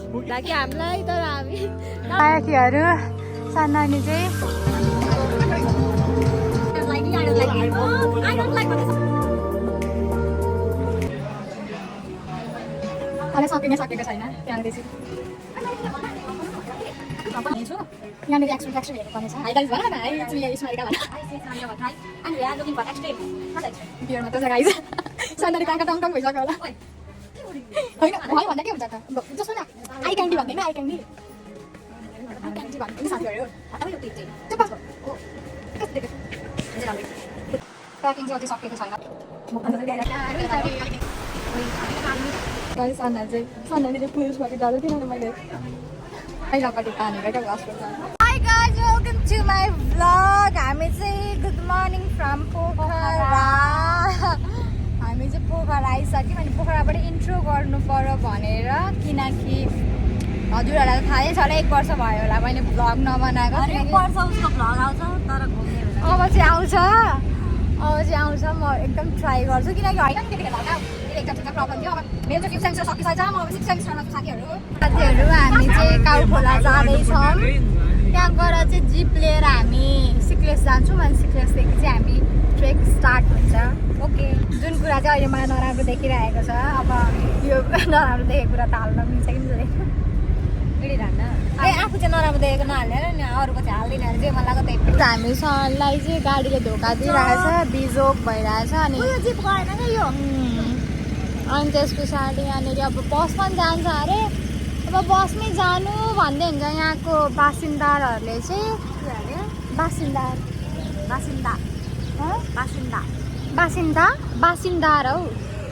लाग्यो हामीलाई तर हामी आयाकीहरू सानानी चाहिँ सकेको छैन त्यहाँनिर यहाँनिर एक्सट्रिम हेर्नुपर्ने छ बियरमा त जग्गा आइज सानानी कहाँ टङ भइसक्यो होला होइन भयो भन्दा के हुन्छ त जसो न आई क्यान्डी भन्दैन आई क्यान्डी भन्दैन साथीहरू प्याकिङ चाहिँ अझै सकेको छैन सानाले चाहिँ पुलिसबाट जाँदै थिएन मैले पहिलापट्टि तानेर क्या hospital Hi guys, welcome to my vlog. हामी चाहिँ गुड मर्निङ फ्रम पोखरा हामी चाहिँ पोखरा आइसक्यौँ अनि पोखराबाट इन्ट्रो गर्नु पर्यो भनेर किनकि हजुरहरूलाई थाहै छ होला 1 वर्ष भयो होला मैले भ्लग नबनाएको अब चाहिँ आउँछ म एकदम ट्राई गर्छु किनकि होइन त्यतिखेर होला एउटा प्रब्लम थियो अब मेरो चाहिँ 5th सेमिस्टर सकिसकेछ म अब 6th सेमिस्टरमा साथीहरू हामी चाहिँ काउखोला जाँदैछौँ त्यहाँ गएर चाहिँ जिप लिएर हामी सिक्लेस जान्छौँ अनि सिक्लेसदेखि चाहिँ हामी ट्रेक स्टार्ट हुन्छ ओके जुन कुरा चाहिँ अहिले मलाई नराम्रो देखिरहेको छ अब यो नराम्रो देखेको कुरा त हाल्न मिल्छ कि मिल्दैन आफू चाहिँ नराम्रो देखेको नहालेर नि अरूको चाहिँ हाल्दैन अरे जे मन लाग्यो त्यही हामी सरलाई चाहिँ गाडीले धोका दिइरहेछ बिजोक भइरहेछ अनि अनि त्यस पछाडि यहाँनिर अब बसमा पनि जान्छ अरे अब बसमै जानु भन्दै हुन्छ यहाँको बासिन्दाहरूले चाहिँ बासिन्दार हौ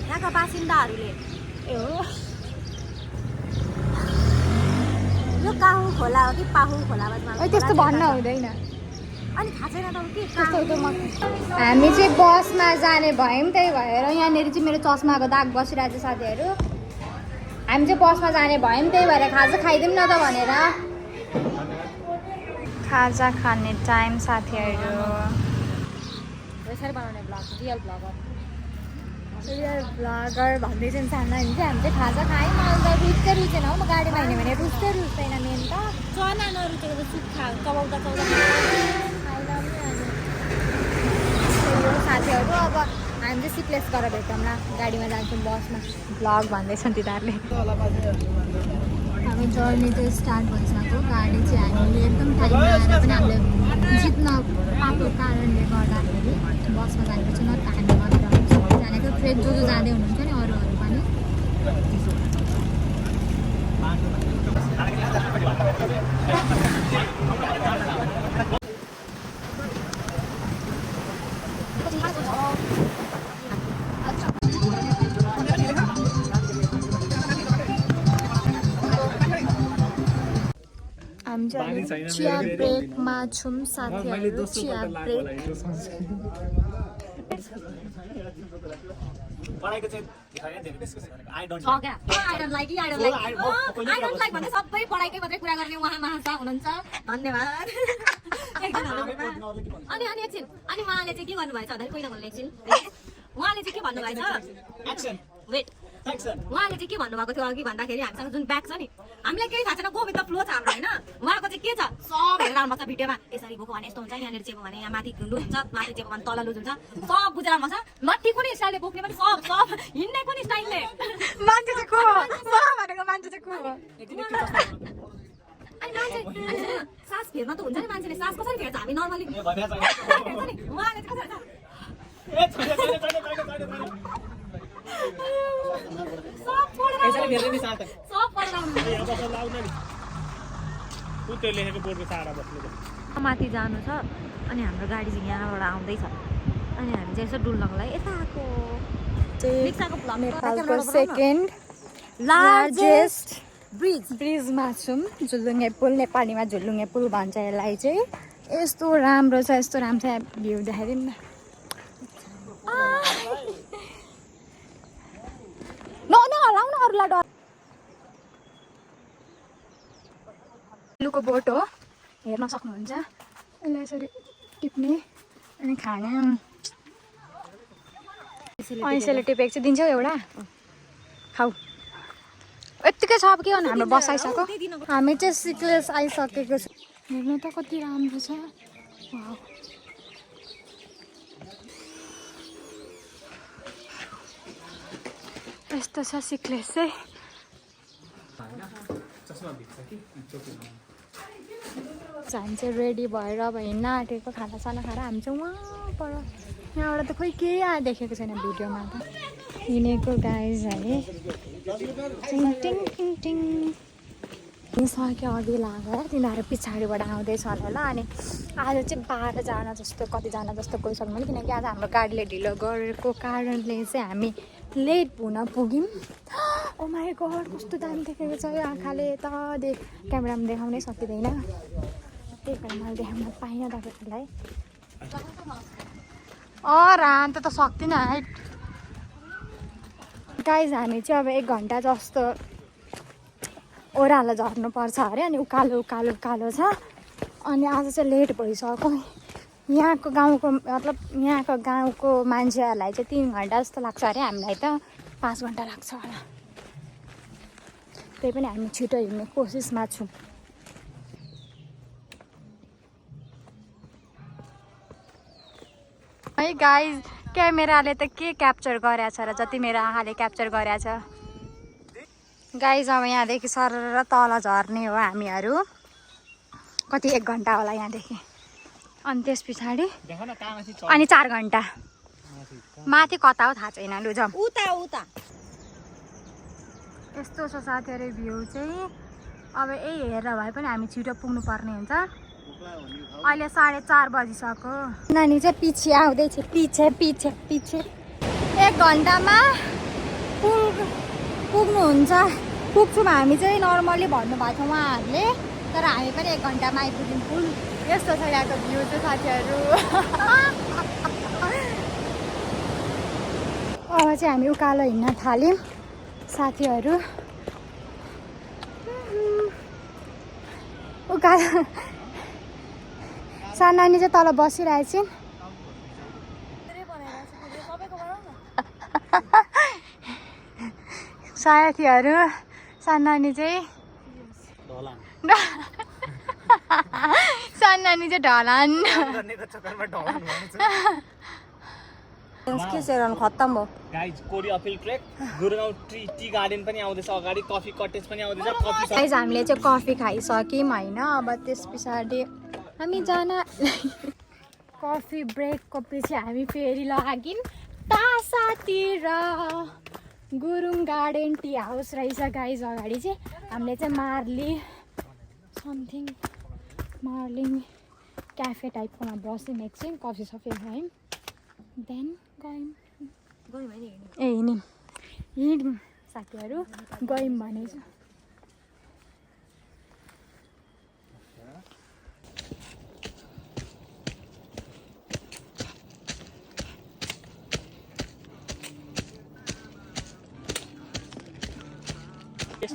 यहाँको बासिन्दाहरूले ए हो यो काहु खोला हो कि पाहु खोला त्यस्तो भन्न हुँदैन अनि थाहा छैन त के हामी चाहिँ बसमा जाने भयौँ त्यही भएर यहाँनिर चाहिँ मेरो चस्माको दाग बसिरहेको छ साथीहरू हामी चाहिँ बसमा जाने भयौँ त्यही भएर खाजा खाइदिउँ न त भनेर खाजा खाने टाइम साथीहरू यसरी बनाउने ब्लग रियल ब्लगर भन्दै चाहिँ सानो भने चाहिँ हामी चाहिँ खाजा खायौँ मलाई त रुचेन हौ म गाडीमा हिँड्यो भने रुच्दैन मेन त चना नरुचेको त सुक्खा चबाउँदा साथीहरू अब हामी चाहिँ सिक्लेस गरेर भेटौँला गाडीमा जान्छौँ बसमा भ्लग भन्दैछन् तिनीहरूले हामी जर्नी चाहिँ स्टार्ट भइसक्यो गाडी चाहिँ हामीले एकदम टाइममा आएर पनि हामीले जित्न पाएको कारणले गर्दाखेरि बसमा जानुपर्छ न त हामी मात्र जानेको ट्रेन जो जाँदै हुनुहुन्छ नि अरूहरू पनि हामी चाहिँ चिया ब्रेकमा छौँ साथीहरू चिया ब्रेक पढाइको चाहिँ धेरै डिस्कस गरेको आई डोन्ट लाइक भन्दै सबै पढाइकै मात्रै कुरा गर्ने उहाँ महासा हुनुहुन्छ धन्यवाद अनि एकछिन अनि उहाँले चाहिँ के गर्नुभएछ भन्दा कोही नभन्नु एकछिन उहाँले चाहिँ के भन्नुभएछ एक्सन वेट उहाँले चाहिँ के भन्नुभएको थियो अघि भन्दाखेरि हामीसँग जुन ब्याग छ नि हामीलाई केही थाहा छैन गो विथ द फ्लो छ हाम्रो होइन उहाँको चाहिँ के छ सब हेरेर आउनु पर्छ भिडियोमा यसरी गएको भने यस्तो हुन्छ यहाँनिर चेपो भने यहाँ माथि लुज हुन्छ माथि चेपो भने तल लुज हुन्छ सब बुझेर आउनु पर्छ लट्ठी कुनै स्टाइलले बोक्ने पनि सब हिँड्ने कुनै स्टाइलले मान्छे चाहिँ को भनेको मान्छे चाहिँ को अनि मान्छे सास फेर्न त हुन्छ नि मान्छेले सास कसरी फेर्छ हामी नर्मली उहाँले चाहिँ कसरी माथि जानु छ अनि हाम्रो गाडी चाहिँ यहाँबाट आउँदैछ अनि हामी चाहिँ यसो डुल्नको लागि यता आएको सेकेन्ड लार्जेस्ट ब्रिजमा छौँ झुलुङ्गे पुल नेपालीमा झुलुङ्गे पुल भन्छ यसलाई चाहिँ यस्तो राम्रो छ भ्यू देखाइदिउँ न हलाउन अरूलाई डर लुको बोट हो हेर्न सक्नुहुन्छ यसलाई यसरी टिप्ने अनि खाने ऐसेले टिपेको चाहिँ दिन्छौ एउटा खाऊ यत्तिकै छ अब के गर्नु हाम्रो बस आइसक्यो हामी चाहिँ सिक्लेस आइसकेको छ हेर्नु त कति राम्रो छ वाउ यस्तो छ सिक्लेस चाहिँ हामी चाहिँ रेडी भएर अब हिँड्न आँटेको खानासाना खाएर हामी चाहिँ वहाँ पर यहाँबाट त खोइ केही देखेको छैन भिडियोमा त हिँडेको गाइज है टिङ टिङ टिङ टिङ सक्यो अघि लागेर तिनीहरू पछाडिबाट आउँदैछन् होला अनि आज चाहिँ 12जना जस्तो कतिजना जस्तो गइसक्नु भने किनकि आज हाम्रो गाडीले ढिलो गरेको कारणले चाहिँ हामी लेट हुन पुग्यौँ ओ माई गड कस्तो दामी देखेको छ यो आँखाले त क्यामेरामा देखाउनै सकिँदैन त्यही भएर मैले देखाउन पाइनँ तपाईँहरूलाई रान त सक्दिनँ है गाइज हामी चाहिँ अब 1 घन्टा जस्तो ओह्रालो झर्नुपर्छ अरे अनि उकालो उकालो उकालो छ अनि आज चाहिँ लेट भइसक्यो यहाँको गाउँको मतलब यहाँको गाउँको मान्छेहरूलाई चाहिँ 3 घन्टा जस्तो लाग्छ अरे हामीलाई त 5 घन्टा लाग्छ होला त्यही पनि हामी छिटो हिँड्ने कोसिसमा छौँ है गाइज क्यामेराले त के क्याप्चर गरेछ र जति मेरो आँखाले क्याप्चर गरेछ गाइज अब यहाँदेखि सरर तल झर्ने हो हामीहरू कति 1 घन्टा होला यहाँदेखि अनि त्यस पछाडि अनि 4 घन्टा माथि कता हो थाहा छैन लु जाउँ उता उता यस्तो छ साथीहरू भ्यू चाहिँ अब यही हेरेर भए पनि हामी छिटो पुग्नु पर्ने हुन्छ अहिले 4:30 बजिसक्यो नानी चाहिँ पछि आउँदैछ पछि पछि पछि 1 घन्टामा पुग्नुहुन्छ पुग्छौँ हामी चाहिँ नर्मली भन्नुभएको छ उहाँहरूले तर हामी पनि 1 घन्टामा आइपुग्यौँ पुल यस्तो छ यहाँको भ्यू चाहिँ साथीहरू अब चाहिँ हामी उकालो हिँड्न थाल्यौँ साथीहरू उकालो सानानी चाहिँ तल बसिरहेछन् साथीहरू सानानी चाहिँ सानानी चाहिँ ढलान खत्तम हो गाइज कोरी अपिल ट्रेक गुरुगाउँ टी गार्डन पनि आउँदैछ अगाडि कफी कटेज पनि आउँदैछ गाइज हामीले चाहिँ कफी खाइसक्यौँ होइन अब त्यस पछाडि हामी जान कफी ब्रेकको पछि हामी फेरि लाग्यौँ टासातिर गुरुङ गार्डन टी हाउस रहेछ गाइज अगाडि चाहिँ हामीले चाहिँ मार्लिङ क्याफे टाइपकोमा बस्यौँ एकछिन कफी सफी खायौँ देन गयौँ ए हिँड्यौँ साथीहरू गयौँ भनेछु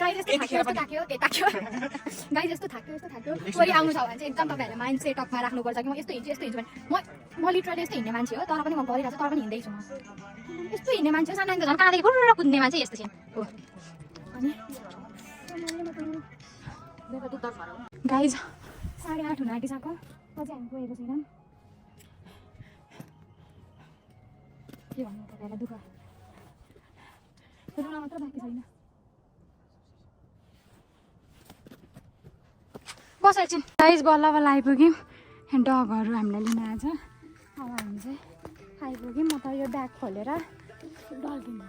गाई जस्तो थाक्यो कोही आउनु छ भने चाहिँ एकदम तपाईँहरूले माइन्ड सेटअपमा राख्नुपर्छ कि म यस्तो हिँड्छु भने म लिटरली यस्तो हिँड्ने मान्छे हो तर पनि म गरिरहेको छु तर पनि हिँड्दैछु म यस्तो हिँड्ने मान्छे हो सानो झन् कहाँदेखि गुरुर कुद्ने मान्छे यस्तो चाहिँ हो अनि गाइज 8:30 हुन आँटिसक्यो अझै हामी गएको छैनौँ के भन्नु तपाईँहरूलाई दुःख रुन मात्र बाँकी छैन बस एकछिन गाइज बल्ल आइपुग्यौँ डगहरू हामीलाई लिन आएछ अब हामी चाहिँ आइपुग्यौँ म त यो ब्याग खोलेर डल्किनु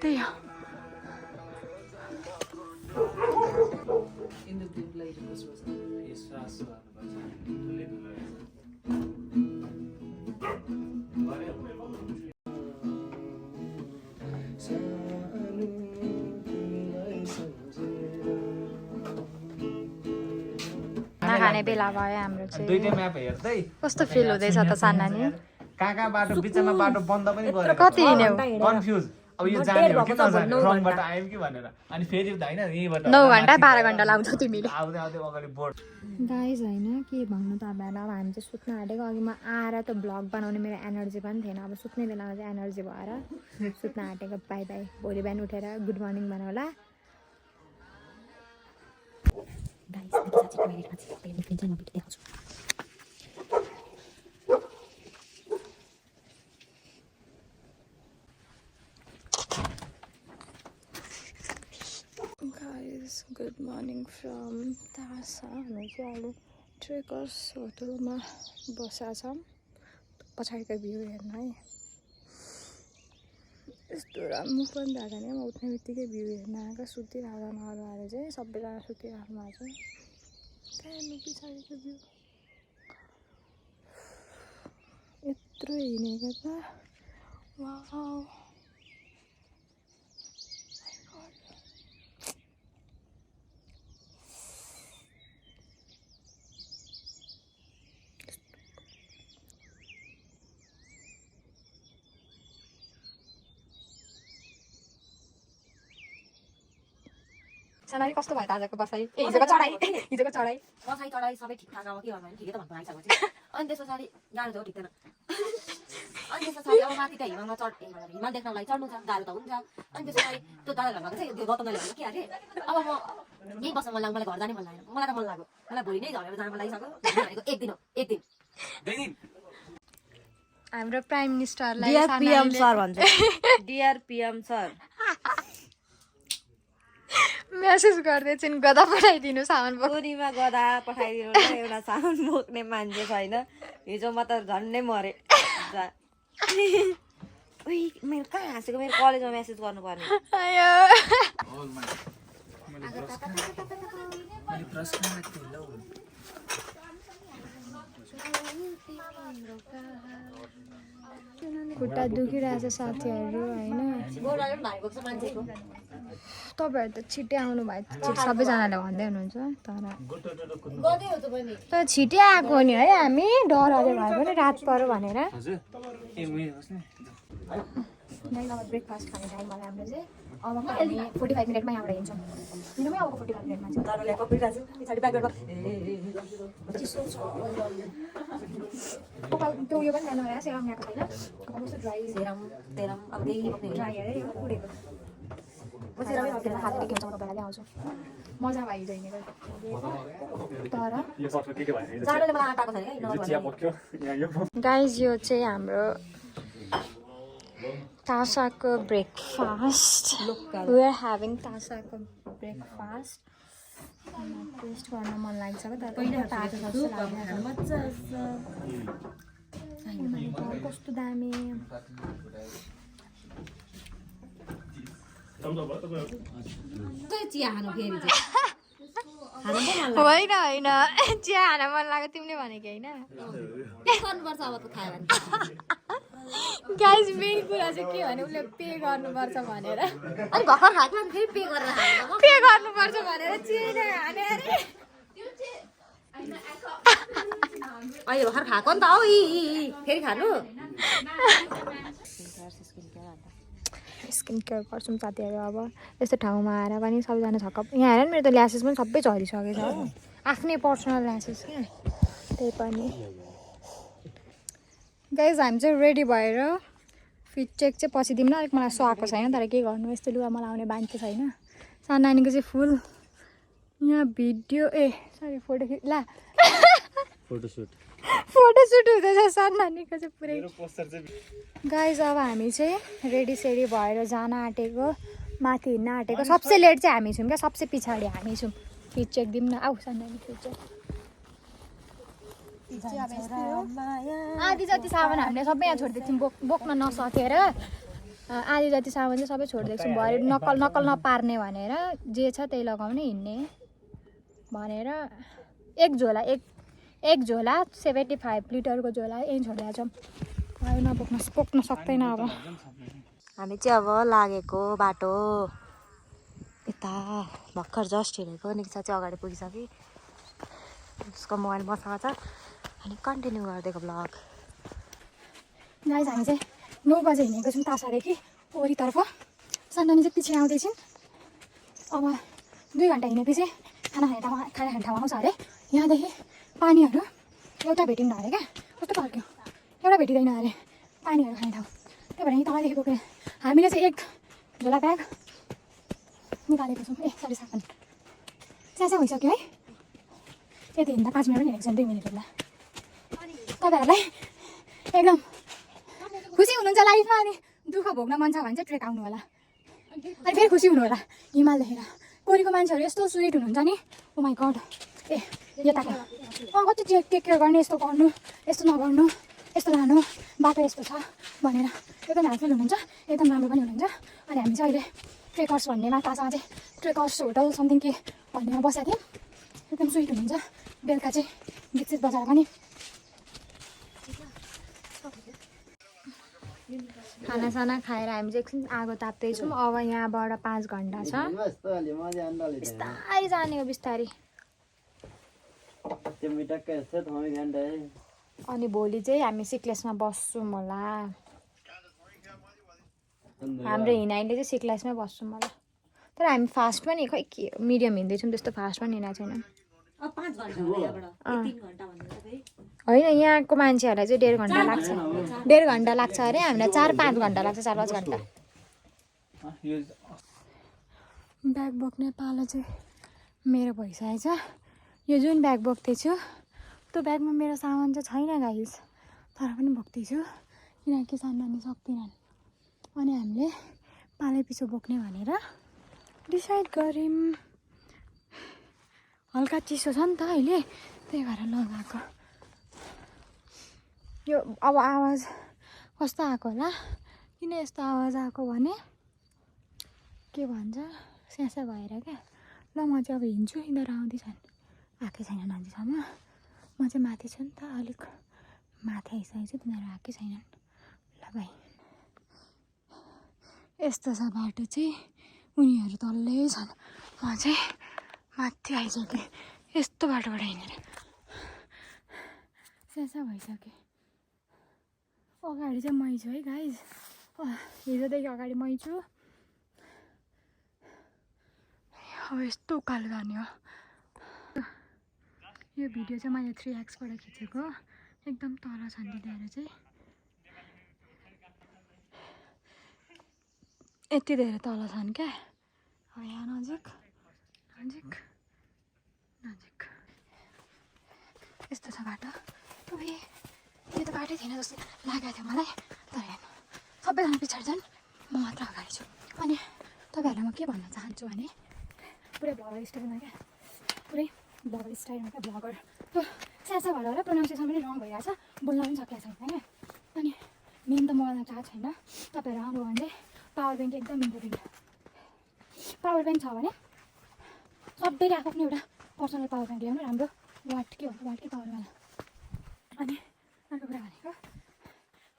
त्यही हो खाने बेला भयो हाम्रो चाहिँ दुईटा म्याप हेर्दै कस्तो फिल हुँदैछ त सानानी कहाँ बाटो बिचमा बाटो बन्द पनि भयो कति हिँड्यौ कन्फ्युज अब यो जाने हो कि नजाने रङबाट आयो कि भनेर अनि फेरि होइन यहीँबाट 9 घण्टा 12 घण्टा लाग्छ तिमीले आउँदै आउँदै अगाडि बोर्ड गाइज होइन के भन्नु तपाईँहरूलाई अब हामी चाहिँ सुत्न आँटेको अघि म आएर त भ्लग बनाउने मेरो एनर्जी पनि थिएन अब सुत्ने बेलामा चाहिँ एनर्जी भएर सुत्न आँटेको बाई बाई भोलि बिहान उठेर गुड मर्निङ भन्नु होला Guys, good morning from Tasa. हामी चाहिँ अहिले ट्रेकर्स होटलमा बसेका छौँ पछाडिको भ्यू हेर्न है यस्तो राम्रो पनि भएको नि म उठ्ने बित्तिकै भ्यू हेर्न आएको सुतिरहेको नअरूहरू चाहिँ सबैजना सुतिरहेको भएको छ त्यहाँ पछाडिको भ्यू यत्रो हिँडेको त वाउ सनारी कस्तो भयो त आजको बसाइ हिजोको चढाइ बसाइ चढाइ सबै ठिकठाक अब के गर्नु भने ठिकै त भन्नु आइसकेको चाहिँ अनि त्यस पछाडि गाह्रो चाहिँ ठिक्दैन अनि त्यस पछाडि अब माथि त हिमालमा हिमाल देख्नलाई चढ्नु छ गाह्रो त हुन्छ अनि त्यस पछाडि त्यो दादाले भन्नुभएको चाहिँ त्यो गौतमले भनेको के अरे अब म यहीँ बस्न मन लाग्यो मलाई घर जाने मन लागेन मलाई त मन लाग्यो मलाई भोलि नै झरेर जान मन लागिसक्यो भनेको एक दिन हो एक दिन हाम्रो प्राइम मिनिस्टरलाई डियर पीएम सर भन्छ डियर पीएम सर मेसेज गर्दै चाहिँ गदा पठाइदिनु सामान बोक्नु टोरीमा गदा पठाइदिनु ल एउटा सामान बोक्ने मान्छे छैन हिजो म त झन्डै मरेँ उही मेरो कहाँ हाँसेको मेरो कलेजमा मेसेज गर्नुपर्ने खुट्टा दुखिरहेछ साथीहरू होइन तपाईँहरू त छिट्टै आउनु भयो छिट्टै सबैजनाले भन्दै हुनुहुन्छ तर छिट्टै आएको नि है हामी डरले भयो भने रात पऱ्यो भनेर ब्रेकफास्ट खाने टाइम भयो हाम्रो चाहिँ अब हामी 45 मिनटमा यहाँबाट हिँड्छौँ हिँड्मै अब 45 मिनटमा चाहिँ त्यो उयो पनि जानु होला सेरम यहाँको छैन कस्तो ड्राई सेरम तेरम अब ड्राई अरे यो उडेको बसेरमै हातले देखाउँछ म तपाईँलाई ल्याउँछु मजा भयो हिजो हिँडेको तर जाडोले मलाई आँटाको छैन क्या गाइज यो चाहिँ हाम्रो तासाको ब्रेकफास्ट वी आर ह्याभिङ तासाको ब्रेकफास्ट टेस्ट गर्न मन लाग्छ तर कस्तो दामी होइन होइन चिया खान मन लाग्यो तिमीले भनेको होइन गाइज मेन कुरा चाहिँ के भने उसले पे गर्नुपर्छ भनेर अनि भर्खर खाएको अनि फेरि पे गर्नुपर्छ भनेर चिया खाने अरे अहिले भर्खर खाएको नि त हौ फेरि खानु स्किन केयर गर्छौँ साथीहरू अब यस्तो ठाउँमा आएर पनि सबैजना छक्क यहाँ हेर मेरो त ल्यासेस पनि सबै झरिसकेको छ हो आफ्नै पर्सनल ल्यासेस क्या त्यही पनि गाइज हामी चाहिँ रेडी भएर फिट चेक चाहिँ पछि दिउँ न अलिक मलाई सुहाएको छैन तर के गर्नु यस्तो लुगा मलाई आउने बानी त छैन सानो नानीको चाहिँ फुल यहाँ भिडियो सरी फोटोसुट हुँदैछ सानो नानीको चाहिँ पुरै गाइज अब हामी चाहिँ रेडी सेडी भएर जान आँटेको माथि हिँड्न आँटेको सबसे लेट चाहिँ हामी छौँ क्या सबसे पछाडि हामी छौँ फिट चेक दिउँ न आऊ सानो नानी फिट चेक आधी जति सामान हामीले सबै यहाँ छोडिदिएको थियौँ बोक्न नसकेर आधी जति सामान चाहिँ सबै छोडिदिएको छौँ भरे नक्कल नपार्ने भनेर जे छ त्यही लगाउने हिँड्ने भनेर एक झोला 75 लिटरको झोला यहीँ छोडिदिएको छौँ बोक्न सक्दैन अब हामी चाहिँ अब लागेको बाटो यता भर्खर जस्ट हिँडेको निकिसा चाहिँ अगाडि पुगिसक्यो उसको मोबाइल मसँग छ अनि कन्टिन्यू गरिदिएको ब्लग गाइज हामी चाहिँ 9 बजे हिँडेको छौँ तासादेखि ओरीतर्फ सान्नानी चाहिँ पछि आउँदैछन् अब 2 घन्टा हिँडेपछि खाना खाने ठाउँमा आउँछ अरे यहाँदेखि पानीहरू एउटा भेटिन्न अरे क्या कस्तो खालको एउटा भेटिँदैन अरे पानीहरू खाने ठाउँ त्यही भएर तलदेखि बोकेर हामीले चाहिँ 1 झोला ब्याग निकालेको छौँ सरी सामान स्यासा भइसक्यो है यति हिँड्दा 5 मिनट पनि हिँडेको छ 2 मिनटमा तपाईँहरूलाई एकदम खुसी हुनुहुन्छ लाइफमा अनि दुःख भोग्न मन छ भने चाहिँ ट्रेक आउनु होला अनि फेरि खुसी हुनु होला हिमाल देखेर कोरीको मान्छेहरू यस्तो स्विट हुनुहुन्छ नि ओ माई गड ए यताको कति टेक केयर गर्ने यस्तो गर्नु यस्तो नगर्नु यस्तो लानु बाटो यस्तो छ भनेर एकदम हेल्पफुल हुनुहुन्छ एकदम राम्रो पनि हुनुहुन्छ अनि हामी चाहिँ अहिले ट्रेकर्स भन्नेमा तासँग चाहिँ ट्रेकर्स होटल समथिङ के भन्नेमा बसेको थियौँ एकदम स्विट हुनुहुन्छ बेलुका चाहिँ विकसित बजार पनि खानासाना खाएर हामी चाहिँ एकछिन आगो ताप्दैछौँ अब यहाँबाट 5 घन्टा छ बिस्तारै जाने हो बिस्तारै अनि भोलि चाहिँ हामी सिक्लेसमा बस्छौँ होला हाम्रो हिँडाइले चाहिँ सिक्लेसमै बस्छौँ होला तर हामी फास्ट पनि खै के मिडियम हिँड्दैछौँ त्यस्तो फास्ट पनि हिँडेको छैन होइन यहाँको मान्छेहरूलाई चाहिँ 1.5 घन्टा लाग्छ 1.5 घन्टा लाग्छ अरे हामीलाई 4-5 घन्टा लाग्छ 4-5 घन्टा ब्याग बोक्ने पालो चाहिँ मेरो भइसकेको छ यो जुन ब्याग बोक्दैछु त्यो ब्यागमा मेरो सामान चाहिँ छैन गाइस तर पनि बोक्दैछु किनकि सान्नानी सक्दिनन् अनि हामीले पालै पछि बोक्ने भनेर डिसाइड गऱ्यौँ हल्का चिसो छ नि त अहिले त्यही भएर लगाएको यो अब आवाज कस्तो आएको होला किन यस्तो आवाज आएको भने के भन्छ स्यासा भएर क्या ल म चाहिँ अब हिँड्छु यिनीहरू आउँदैछन् आएकै छैन नजिकसम्म म चाहिँ माथि छु नि त अलिक माथि आइसकेको छु तिनीहरू आएकै छैनन् ल भाइ यस्तो छ बाटो चाहिँ उनीहरू तल्लै छन् म चाहिँ माथि आइसकेँ यस्तो बाटोबाट हिँडेर स्यासा भइसक्यो अगाडि चाहिँ मै छु है गाइज हिजोदेखि अगाडि मै छु अब यस्तो उकालो जाने हो यो भिडियो चाहिँ मैले 3x बाट खिचेको एकदम तल छन् तिनीहरू चाहिँ यति धेरै तल छन् क्या अब यहाँ नजिक नजिक नजिक यस्तो छ बाटो यो त बाटै थिएन जस्तो लागेको थियो मलाई तर हेर्नु सबैजना पछाडि छन् म मात्र अगाडि छु अनि तपाईँहरूलाई म के भन्न चाहन्छु भने पुरै भ्लगर स्टाइलमा क्या पुरै भ्लगर स्टाइलमा क्या भ्लगर त्यो स्यासा भएर होला प्रोनाउन्सिएसन पनि रङ भइरहेछ बोल्न पनि सकेको छैन होइन अनि मेन त मोबाइलमा चार्ज छैन तपाईँहरू आउनु भने चाहिँ पावर ब्याङ्क एकदम इम्पोर्टेन्ट पावर ब्याङ्क छ भने सबैले आफ्नो एउटा पर्सनल पावर ब्याङ्क ल्याउनु राम्रो वाट के पावरवाला अनि अर्को कुरा भनेको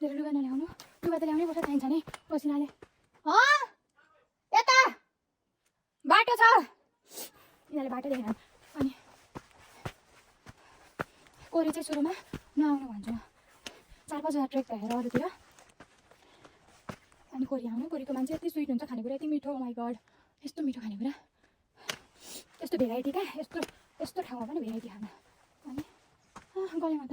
धेरै लुगा नल्याउनु लुगा त ल्याउनै पर्छ चाहिन्छ नि पसिनाले यता बाटो छ यिनीहरूले बाटो देखेन अनि कोरी चाहिँ सुरुमा नआउनु भन्छु म 4-5 वटा ट्रेक भएर अरूतिर अनि कोरी आउनु कोरीको मान्छे यति स्विट हुन्छ खानेकुरा यति मिठो माई गड यस्तो मिठो खानेकुरा यस्तो भेराइटी क्या यस्तो ठाउँमा पनि भेराइटी खाना अनि गलेमा त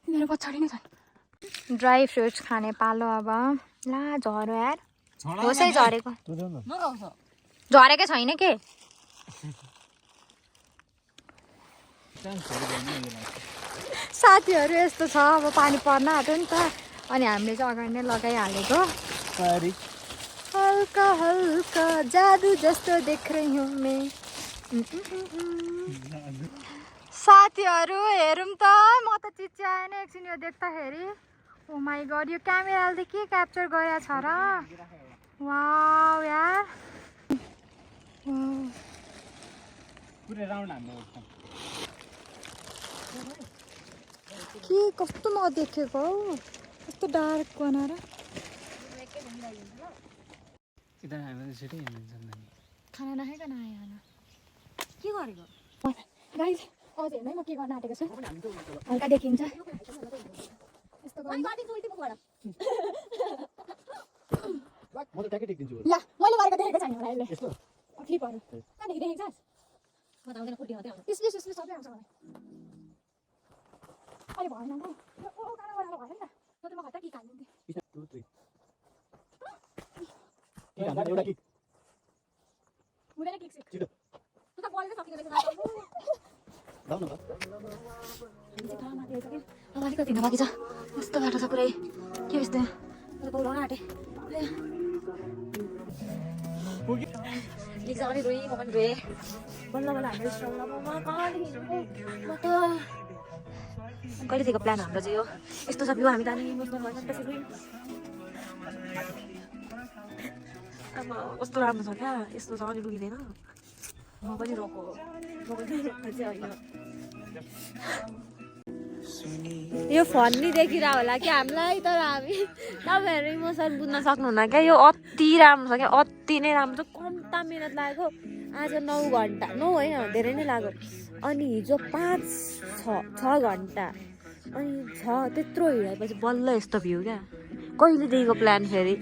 तिनीहरू पछाडि नै छन् ड्राई फ्रुट्स खाने पालो अब ला झऱ्यो यार होसै झरेको झरेकै छैन के साथीहरू यस्तो छ अब पानी पर्न आँट्यो नि त अनि हामीले चाहिँ अगाडि नै लगाइहालेको हल्का हल्का जादु जस्तो देख रही हूँ मैं साथीहरू हेरौँ त म त चिच्याएन एकछिन यो देख्दाखेरि ओ माई गड यो क्यामेराले के क्याप्चर गरेको छ र वाउ यार के कस्तो नदेखेको हौ कस्तो डार्क बनाएर खाना नखाइकन आयो होला के गरेको गाइस अझ हेर्नु है म के गर्न आँटेको छु हल्का देखिन्छ यस्तो म त ट्याकै टेक्दिन्छु ल मैले गरेको देखेको छैन होला यसले क्लिपहरू कहाँदेखि देखेको छस् म त आउँदैन फुटी मात्रै आउँछ यसले सबै आउँछ मलाई अहिले भएन नि त ओ कालो भएर भयो नि त म त म खत्ता कि हाल्दिन्थेँ 2 3 किक हान्छ एउटा किक हुँदैन किक सिक छिटो तँ त बलले सकिँदो रहेछ लाउ न अब अलिकति हिँड्न बाँकी छ यस्तो बाटो छ पुरै के यस्तो पौलाउन आँटेँ लिक पनि रोएँ म पनि रोएँ बल्ल बल्ल हाम्रो स्ट्रङमा कहाँदेखि म त कहिलेदेखिको प्लान हाम्रो चाहिँ यो यस्तो छ भ्यू हामी जाने इमोसनल भएन त्यसरी अब कस्तो राम्रो छ क्या यस्तो छ अनि लुगिँदैन म पनि रोको म पनि रोक्ने चाहिँ होइन यो फन्नी देखिरह होला कि हामीलाई तर हामी तपाईँहरू इमोसन बुझ्न सक्नुहुन्न क्या यो अति राम्रो छ क्या अति नै राम्रो छ कम्ता मिहिनेत लागेको आज 9 घन्टा 9 होइन धेरै नै लाग्यो अनि हिजो 5-6 घन्टा अनि त्यत्रो हिँडेपछि बल्ल यस्तो भ्यू क्या कहिलेदेखिको प्लान फेरि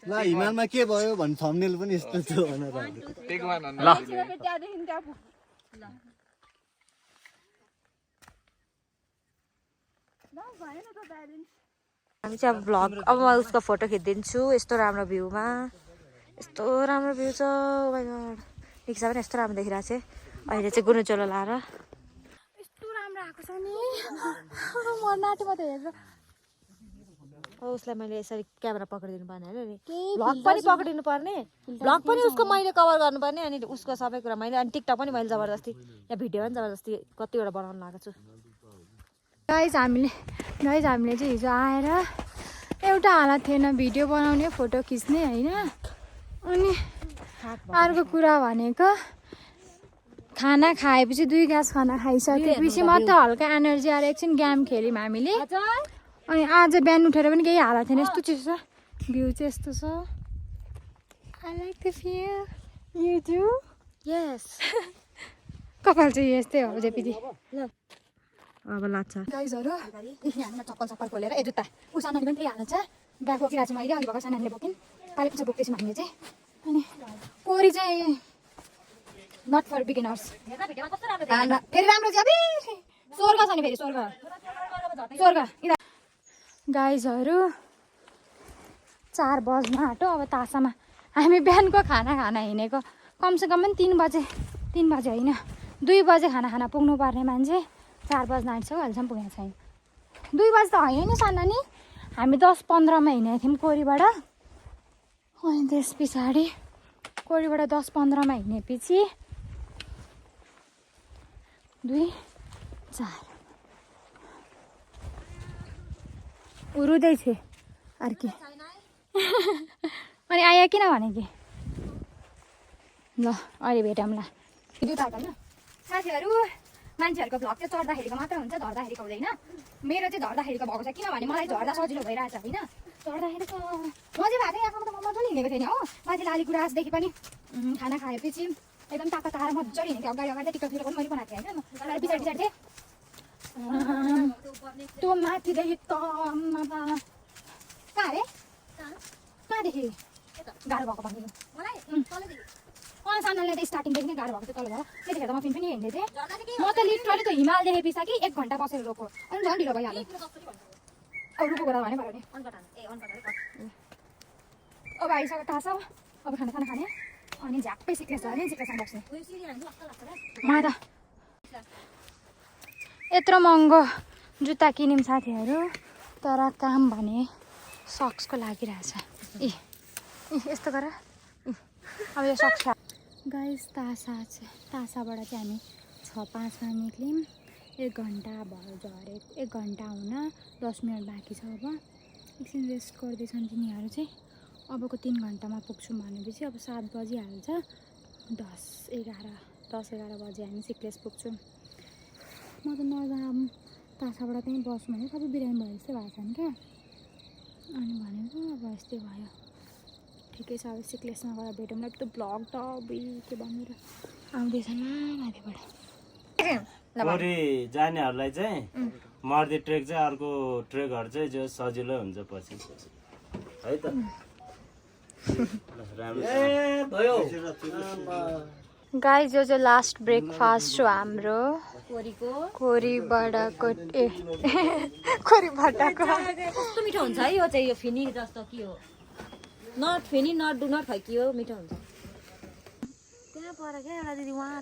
ल हिमालमा के भयो भन्ने थम्बनेल पनि यस्तो छ भनेर टेक वान ल त्यहाँदेखि त्यहाँ पुग हामी चाहिँ अब भ्लग अब म उसको फोटो खिचिदिन्छु यस्तो राम्रो भ्यूमा यस्तो राम्रो भ्यू छ माइ गॉड रिक्सा पनि यस्तो राम्रो देखिरहेको छ अहिले चाहिँ गुरु चोलो लाएर यस्तो राम्रो आएको छ नि म नाटेमा त हेरेर उसलाई मैले यसरी क्यामेरा पक्रिदिनु पर्ने होइन नि भ्लग पनि पक्रिदिनु पर्ने भ्लग पनि उसको मैले कभर गर्नुपर्ने अनि उसको सबै कुरा मैले अनि टिकटक पनि मैले जबरजस्ती या भिडियो पनि जबरजस्ती कतिवटा बनाउनु लागेको छु गाइज हामीले चाहिँ हिजो आएर एउटा हालत थिएन भिडियो बनाउने फोटो खिच्ने होइन अनि अर्को कुरा भनेको खाना खाएपछि 2 ग्लास खाना खाइसकेपछि मात्र हल्का एनर्जी आएर एकछिन गेम खेल्यौँ हामीले अनि आज बिहान उठेर पनि केही हालत थिएन यस्तो चिसो छ भ्यू चाहिँ यस्तो छ I like the view you do यस कपाल चाहिँ यस्तै हो जेपिदी अब लाग्छ गाइजहरू एकछिन हामीलाई चप्पल खोलेर ए जुत्ता ऊ सानाले पनि त्यही हाल्छ ब्याग बोकिरहेको छु मैले अघि भर्खर सानाले बोक्यौँ पालि पछि बोक्दैछौँ हामीले चाहिँ अनि कोरी चाहिँ नट फर बिगिनर्स फेरि राम्रो चाहिँ अब स्वर्ग छ नि फेरि स्वर्ग गाइजहरू 4 बज्न आँट्यो अब तासामा हामी बिहानको खाना खान हिँडेको कमसेकम पनि 3 बजे होइन 2 बजे खाना खान पुग्नु पर्ने मान्छे 4 बज्न आँटिसक्यो अहिलेसम्म पुगेको छैन 2 बजे त होइन नि साना नि हामी 10-15मा हिँडेको थियौँ कोरीबाट अनि त्यस पछाडि कोरीबाट 10-15मा हिँडेपछि 2 4 उरुँदै थिएँ अर्की अनि आयो किन भने कि ल अहिले भेटौँला साथीहरू मान्छेहरूको भ्लग चाहिँ चढ्दाखेरिको मात्र हुन्छ झर्दाखेरिको हुँदैन मेरो चाहिँ झर्दाखेरिको भएको छ किनभने मलाई झर्दा सजिलो भइरहेछ होइन झर्दाखेरिको म चाहिँ भएको यहाँसम्म त म मजाले हिँडेको थिएँ नि हो माथि लालीगुराँसदेखि पनि खाना खाएपछि एकदम ताका तारा मजाले हिँडेको अगाडि अगाडि टिकटक पनि मैले बनाएको थिएँ होइन अगाडि पछाडि थिएँ त्यो माथिदेखि त कहाँ अरे कहाँदेखि गाह्रो भएको भन्ने सानालाई त स्टार्टिङदेखि नै गाह्रो भएको थियो तल भयो त्यतिखेर त म पनि हिँड्दै थिएँ म त लिटरली त्यो हिमाल देखेपछि कि 1 घन्टा बसेर रोको अनि झन् ढिलो भइहाल्यो अब रुको कुरा भने पऱ्यो नि अब आइसक्यो टासा अब खाना खाने अनि झ्याप्पै सिक्रेस भयो नि सिक्रेसमा बस्ने मलाई त यत्रो महँगो जुत्ता किन्यौँ साथीहरू तर काम भने सक्सको लागिरहेछ यस्तो गर अब यो सक्स गाइस तासाबाट चाहिँ हामी 6-5मा निक्ल्यौँ 1 घन्टा भयो झरे 1 घन्टा हुन 10 मिनट बाँकी छ अब एकछिन रेस्ट गर्दैछन् तिनीहरू चाहिँ अबको 3 घन्टामा पुग्छौँ भनेपछि अब 7 बजिहाल्छ 10-11 बजे हामी सिक्लेस पुग्छौँ म त नजाम तासाबाट त्यहीँ बस्नु भने सबै बिरामी भयो जस्तो भएको छ नि क्या अनि भनेको अब यस्तै भयो ठिकै छ अब सिक्लेसमा गएर भेटौँ न त्यो ब्लग त के भनेर आउँदैछ माथिबाट कोरी जानेहरूलाई चाहिँ मर्दी ट्रेक चाहिँ अर्को ट्रेकहरू चाहिँ जो सजिलो हुन्छ पछि है त गाइस यो चाहिँ लास्ट ब्रेकफास्ट हो हाम्रो कोरीबाटाको कोरीबाटाको कस्तो मिठो हुन्छ है यो चाहिँ यो फिनी जस्तो के हो नट फेनी नट डु नट खैकियो मिठो हुन्छ त्यहाँ पर क्या एउटा दिदी उहाँ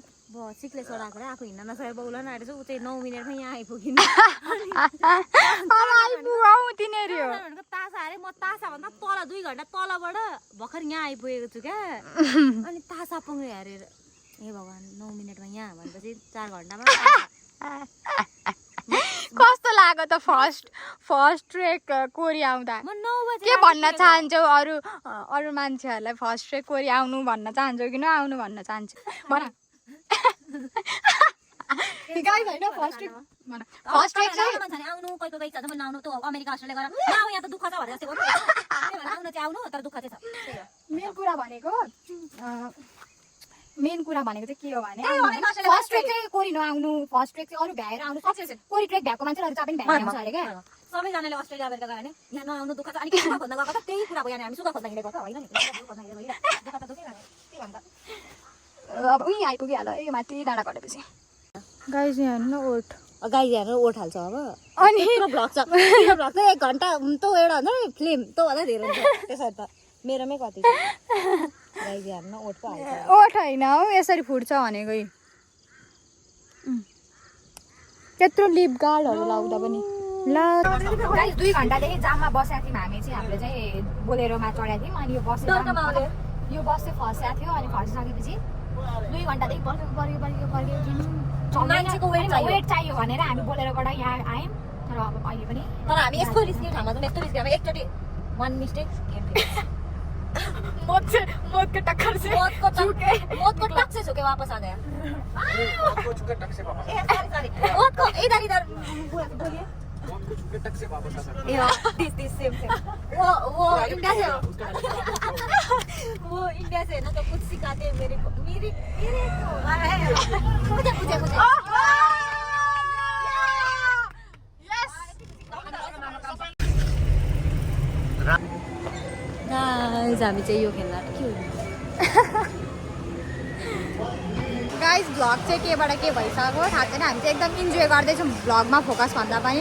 सिक्लेसबाट आएको आफू हिँड्न नसकेर बौला न आँटेछ ऊ चाहिँ 9 मिनटमा यहाँ आइपुगिन् तासा अरे म तासाभन्दा तल 2 घन्टा तलबाट भर्खर यहाँ आइपुगेको छु क्या अनि तासा पुग्ने हेरेर हे भगवान् 9 मिनटमा यहाँ भनेपछि 4 घन्टामा कस्तो लाग्यो त फर्स्ट ट्रेक कोरी आउँदा म 9 बजे के भन्न चाहन्छौ अरू मान्छेहरूलाई फर्स्ट ट्रेक कोरी आउनु भन्न चाहन्छौ कि नआउनु भन्न चाहन्छु भन गाइस हैन फर्स्ट ट्रेक चाहिँ मान्छेले आउनु कोही कोही इच्छा छ भने आउनु त अमेरिका अस्ट्रेलिया गएर नआउ यहाँ त दुःख छ भनेर जस्तै गर्नु आउन चाहिँ आउनु तर दुःख चाहिँ छ मेन कुरा भनेको चाहिँ के हो भने फर्स्ट ट्रेक चाहिँ कोरी नआउनु फर्स्ट ट्रेक चाहिँ अरू भ्याएर आउनु सक्छ कोरी ट्रेक भ्याएको मान्छेहरू चाहिँ पनि भ्याएर आउँछ अरे क्या सबैजनाले अस्ट्रेलिया अमेरिका गयो भने यहाँ नआउनु दुःख छ अनि के सुख खोज्न गएको त त्यही कुरा हो यहाँ हामी सुख खोज्न हिँडेको त होइन नि दुःख त दुःखै के भन्छ अब उही आइपुगिहाल्यो यो माथि डाँडा कटेपछि गाइस यहाँ हेर्नु न ओठ गाई हेरेर ओठ हाल्छ अब अनि भ्लग छ त्यो भ्लग चाहिँ 1 घन्टा त एउटा हुन्छ नि फिल्म त्योभन्दा धेरै हुन्छ त्यसरी त मेरोमै कति गाई हेर्न ओठको हाल्छ ओठ होइन हौ यसरी फुट्छ भनेको त्यत्रो लिप गार्डहरू लाउँदा पनि ल गाइस 2 घन्टादेखि जाममा बसेको थियौँ हामी चाहिँ हामीले चाहिँ बोलेरोमा चढेको थियौँ अनि यो बस चाहिँ फस्या थियो अनि फसिसकेपछि 2 घन्टादेखि पर्खेको मान्छेको वेट चाहियो भनेर हामी बोलेरोबाट यहाँ आयौँ तर अब अहिले पनि तर हामी यस्तो रिस्की ठाउँमा जाउँ यस्तो रिस्की एकचोटि 1 मिस्टेक मौत के टक्कर से मौत को टक से झुके वापस आ गया आपको चुका टक से वापस सॉरी मौत को इधर बोलिए आपको चुका टक से वापस आ सकता दिस सेम वो इंडिया से वो इंडिया से ना तो कुछ सिखाते हैं मेरे को मुझे गाइस हामी चाहिँ यो खेल्न के हो गाइस भ्लग चाहिँ केबाट के भइसक्यो थाहा छैन हामी चाहिँ एकदम इन्जोय गर्दैछौँ भ्लगमा फोकस भन्दा पनि